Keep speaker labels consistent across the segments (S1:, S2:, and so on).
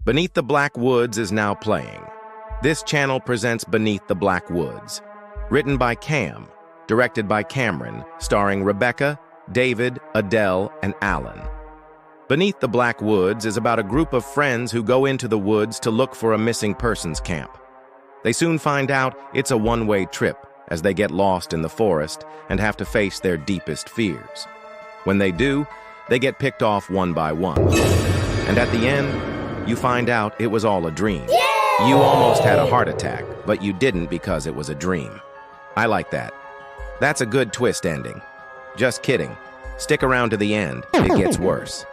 S1: Beneath the Black Woods is now playing. This channel presents Beneath the Black Woods. Written by Cam, directed by Cameron, starring Rebecca, David, Adele, and Alan. Beneath the Black Woods is about a group of friends who go into the woods to look for a missing persons camp. They soon find out it's a one-way trip as they get lost in the forest and have to face their deepest fears. When they do, they get picked off one by one. And at the end, you find out it was all a dream.
S2: Yay!
S1: You almost had a heart attack, but you didn't because it was a dream. I like that. That's a good twist ending. Just kidding. Stick around to the end. It gets worse.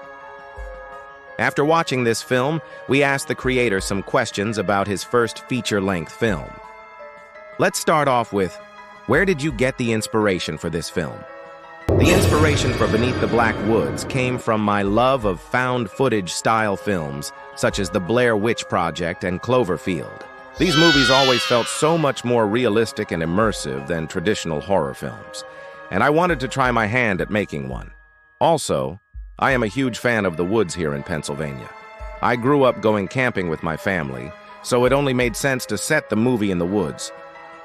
S1: After watching this film, we asked the creator some questions about his first feature-length film. Let's start off with, where did you get the inspiration for this film? The inspiration for Beneath the Black Woods came from my love of found footage style films, such as The Blair Witch Project and Cloverfield. These movies always felt so much more realistic and immersive than traditional horror films, and I wanted to try my hand at making one. Also, I am a huge fan of the woods here in Pennsylvania. I grew up going camping with my family, so it only made sense to set the movie in the woods.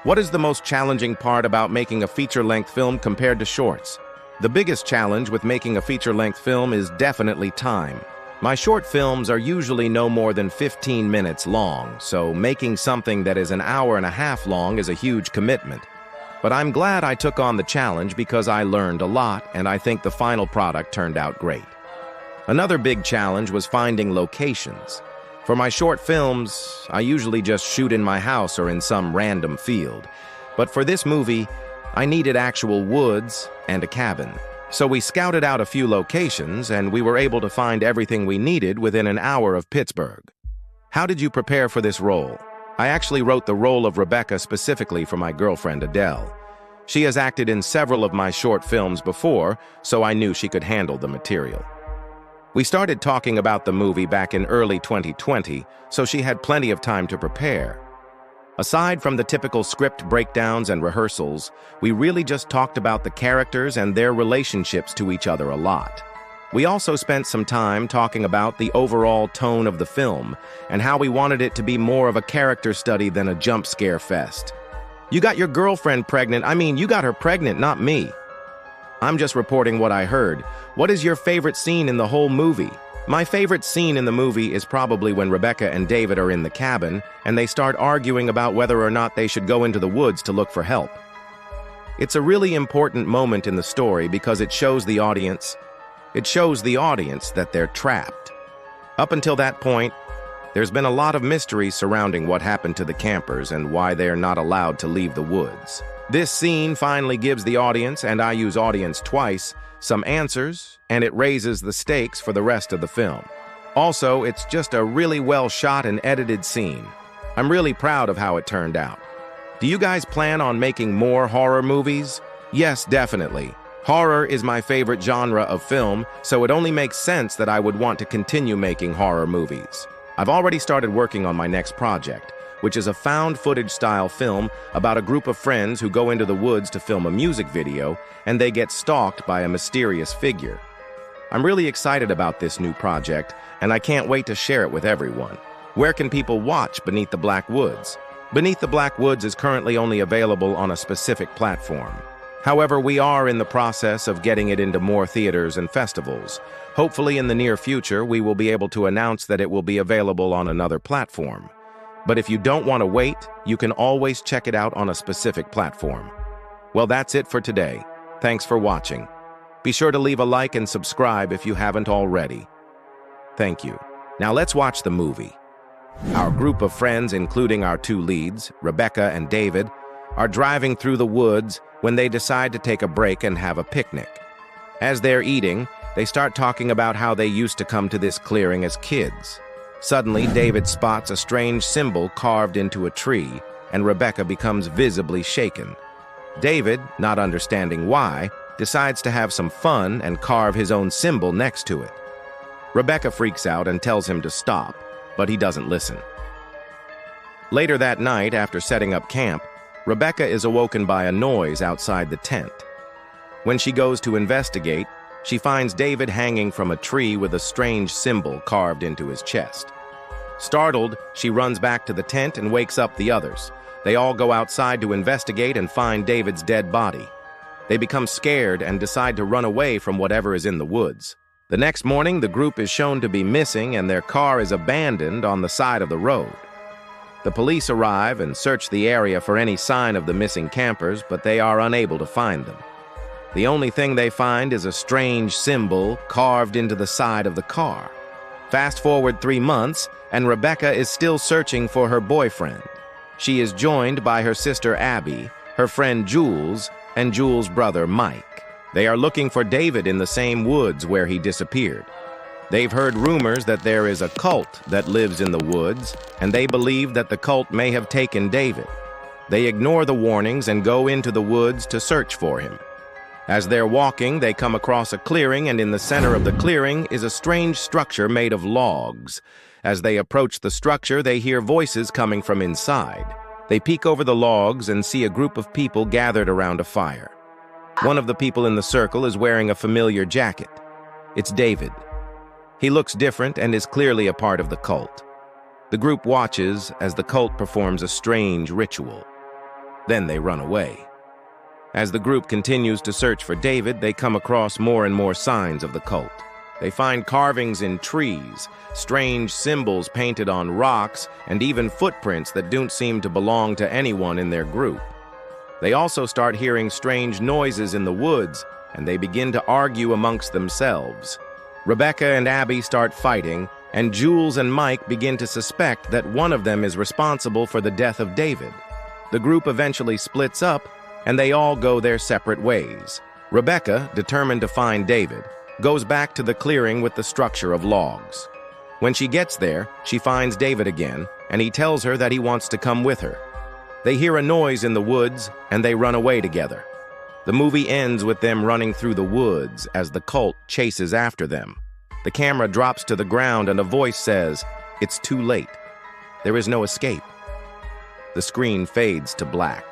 S1: What is the most challenging part about making a feature-length film compared to shorts? The biggest challenge with making a feature-length film is definitely time. My short films are usually no more than 15 minutes long, so making something that is an hour and a half long is a huge commitment. But I'm glad I took on the challenge because I learned a lot, and I think the final product turned out great. Another big challenge was finding locations. For my short films, I usually just shoot in my house or in some random field. But for this movie, I needed actual woods and a cabin. So we scouted out a few locations, and we were able to find everything we needed within an hour of Pittsburgh. How did you prepare for this role? I actually wrote the role of Rebecca specifically for my girlfriend Adele. She has acted in several of my short films before, so I knew she could handle the material. We started talking about the movie back in early 2020, so she had plenty of time to prepare. Aside from the typical script breakdowns and rehearsals, we really just talked about the characters and their relationships to each other a lot. We also spent some time talking about the overall tone of the film and how we wanted it to be more of a character study than a jump scare fest. You got your girlfriend pregnant. You got her pregnant, not me. I'm just reporting what I heard. What is your favorite scene in the whole movie? My favorite scene in the movie is probably when Rebecca and David are in the cabin and they start arguing about whether or not they should go into the woods to look for help. It's a really important moment in the story because it shows the audience that they're trapped. Up until that point, there's been a lot of mystery surrounding what happened to the campers and why they're not allowed to leave the woods. This scene finally gives the audience, and I use audience twice, some answers, and it raises the stakes for the rest of the film. Also, it's just a really well shot and edited scene. I'm really proud of how it turned out. Do you guys plan on making more horror movies? Yes, definitely. Horror is my favorite genre of film, so it only makes sense that I would want to continue making horror movies. I've already started working on my next project, which is a found footage style film about a group of friends who go into the woods to film a music video and they get stalked by a mysterious figure. I'm really excited about this new project and I can't wait to share it with everyone. Where can people watch Beneath the Black Woods? Beneath the Black Woods is currently only available on a specific platform. However, we are in the process of getting it into more theaters and festivals. Hopefully in the near future, we will be able to announce that it will be available on another platform. But if you don't want to wait, you can always check it out on a specific platform. Well, that's it for today. Thanks for watching. Be sure to leave a like and subscribe if you haven't already. Thank you. Now let's watch the movie. Our group of friends, including our two leads, Rebecca and David, are driving through the woods when they decide to take a break and have a picnic. As they're eating, they start talking about how they used to come to this clearing as kids. Suddenly, David spots a strange symbol carved into a tree, and Rebecca becomes visibly shaken. David, not understanding why, decides to have some fun and carve his own symbol next to it. Rebecca freaks out and tells him to stop, but he doesn't listen. Later that night, after setting up camp, Rebecca is awoken by a noise outside the tent. When she goes to investigate, she finds David hanging from a tree with a strange symbol carved into his chest. Startled, she runs back to the tent and wakes up the others. They all go outside to investigate and find David's dead body. They become scared and decide to run away from whatever is in the woods. The next morning, the group is shown to be missing and their car is abandoned on the side of the road. The police arrive and search the area for any sign of the missing campers, but they are unable to find them. The only thing they find is a strange symbol carved into the side of the car. Fast forward 3 months, and Rebecca is still searching for her boyfriend. She is joined by her sister Abby, her friend Jules, and Jules' brother Mike. They are looking for David in the same woods where he disappeared. They've heard rumors that there is a cult that lives in the woods, and they believe that the cult may have taken David. They ignore the warnings and go into the woods to search for him. As they're walking, they come across a clearing, and in the center of the clearing is a strange structure made of logs. As they approach the structure, they hear voices coming from inside. They peek over the logs and see a group of people gathered around a fire. One of the people in the circle is wearing a familiar jacket. It's David. He looks different and is clearly a part of the cult. The group watches as the cult performs a strange ritual. Then they run away. As the group continues to search for David, they come across more and more signs of the cult. They find carvings in trees, strange symbols painted on rocks, and even footprints that don't seem to belong to anyone in their group. They also start hearing strange noises in the woods, and they begin to argue amongst themselves. Rebecca and Abby start fighting, and Jules and Mike begin to suspect that one of them is responsible for the death of David. The group eventually splits up, and they all go their separate ways. Rebecca, determined to find David, goes back to the clearing with the structure of logs. When she gets there, she finds David again, and he tells her that he wants to come with her. They hear a noise in the woods, and they run away together. The movie ends with them running through the woods as the cult chases after them. The camera drops to the ground and a voice says, "It's too late. There is no escape." The screen fades to black.